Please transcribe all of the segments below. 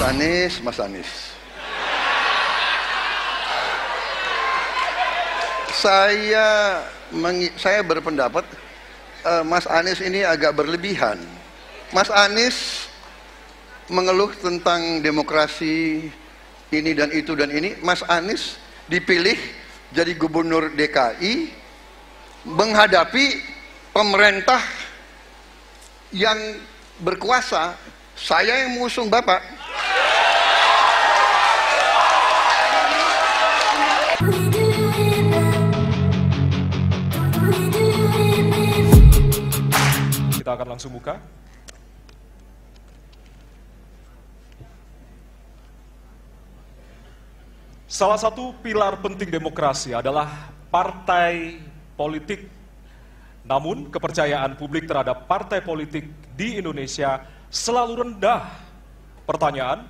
Mas Anies. Saya berpendapat Mas Anies ini agak berlebihan. Mas Anies mengeluh tentang demokrasi ini dan itu dan ini. Mas Anies dipilih jadi gubernur DKI menghadapi pemerintah yang berkuasa. Saya yang mengusung Bapak. Kita akan langsung buka. Salah satu pilar penting demokrasi adalah partai politik. Namun, kepercayaan publik terhadap partai politik di Indonesia selalu rendah. Pertanyaan,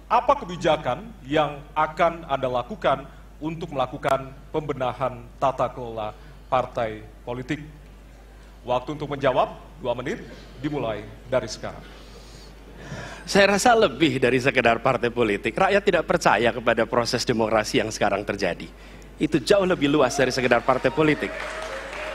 apa kebijakan yang akan Anda lakukan untuk melakukan pembenahan tata kelola partai politik? Waktu untuk menjawab, 2 menit, dimulai dari sekarang. Saya rasa lebih dari sekedar partai politik. Rakyat tidak percaya kepada proses demokrasi yang sekarang terjadi. Itu jauh lebih luas dari sekedar partai politik.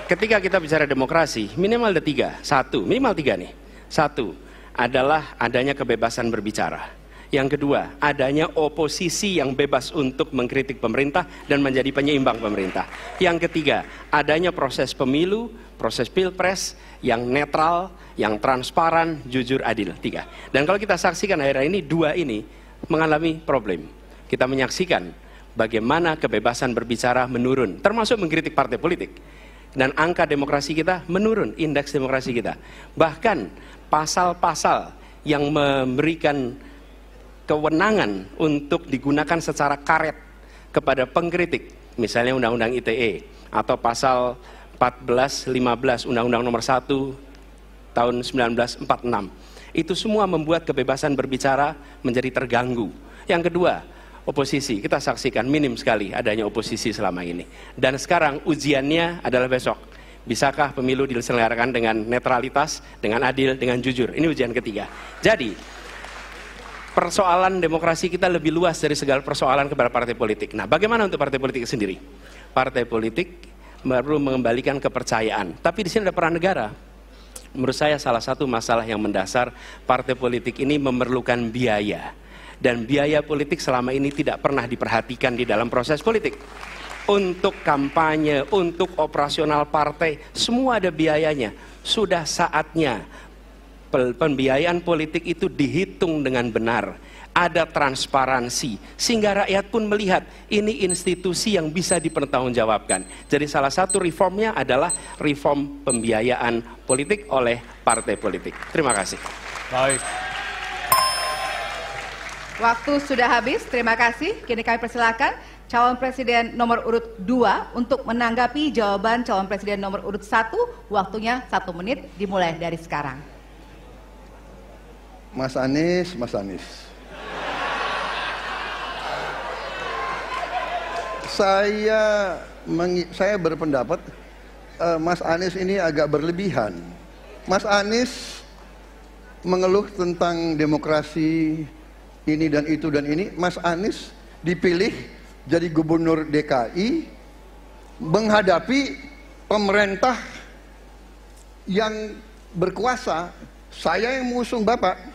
Ketika kita bicara demokrasi, minimal ada 3. Minimal 3 nih. 1 adalah adanya kebebasan berbicara. Yang kedua, adanya oposisi yang bebas untuk mengkritik pemerintah dan menjadi penyeimbang pemerintah. Yang ketiga, adanya proses pemilu, proses pilpres yang netral, yang transparan, jujur, adil. 3. Dan kalau kita saksikan akhir-akhir ini, 2 ini mengalami problem. Kita menyaksikan bagaimana kebebasan berbicara menurun, termasuk mengkritik partai politik. Dan angka demokrasi kita menurun, indeks demokrasi kita. Bahkan pasal-pasal yang memberikan kewenangan untuk digunakan secara karet kepada pengkritik, misalnya Undang-Undang ITE atau pasal 14, 15 Undang-Undang Nomor 1 tahun 1946, itu semua membuat kebebasan berbicara menjadi terganggu. Yang kedua, oposisi, kita saksikan minim sekali adanya oposisi selama ini. Dan sekarang ujiannya adalah besok. Bisakah pemilu diselenggarakan dengan netralitas, dengan adil, dengan jujur? Ini ujian ketiga. Jadi, persoalan demokrasi kita lebih luas dari segala persoalan kepada partai politik. Nah, bagaimana untuk partai politik sendiri? Partai politik perlu mengembalikan kepercayaan. Tapi di sini ada peran negara. Menurut saya salah satu masalah yang mendasar, partai politik ini memerlukan biaya. Dan biaya politik selama ini tidak pernah diperhatikan di dalam proses politik. Untuk kampanye, untuk operasional partai, semua ada biayanya. Sudah saatnya pembiayaan politik itu dihitung dengan benar. Ada transparansi, sehingga rakyat pun melihat ini institusi yang bisa dipertanggungjawabkan. Jadi salah satu reformnya adalah reform pembiayaan politik oleh partai politik. Terima kasih. Baik. Waktu sudah habis, terima kasih. Kini kami persilakan calon presiden nomor urut 2 untuk menanggapi jawaban calon presiden nomor urut 1. Waktunya 1 menit, dimulai dari sekarang. Mas Anies. Saya berpendapat Mas Anies ini agak berlebihan. Mas Anies mengeluh tentang demokrasi ini dan itu dan ini. Mas Anies dipilih jadi gubernur DKI menghadapi pemerintah yang berkuasa. Saya yang mengusung Bapak.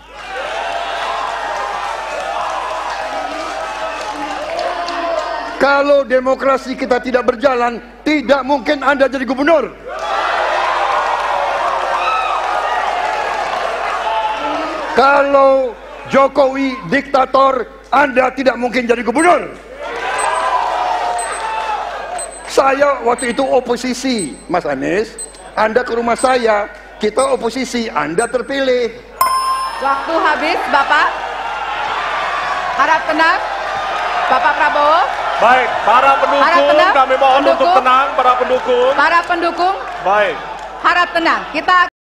Kalau demokrasi kita tidak berjalan, tidak mungkin Anda jadi gubernur. Kalau Jokowi diktator, Anda tidak mungkin jadi gubernur. Saya waktu itu oposisi, Mas Anies. Anda ke rumah saya, kita oposisi, Anda terpilih. Waktu habis, Bapak. Harap tenang, Bapak Prabowo. Baik, para pendukung, kami mohon untuk tenang, para pendukung. Para pendukung, Baik. harap tenang. Kita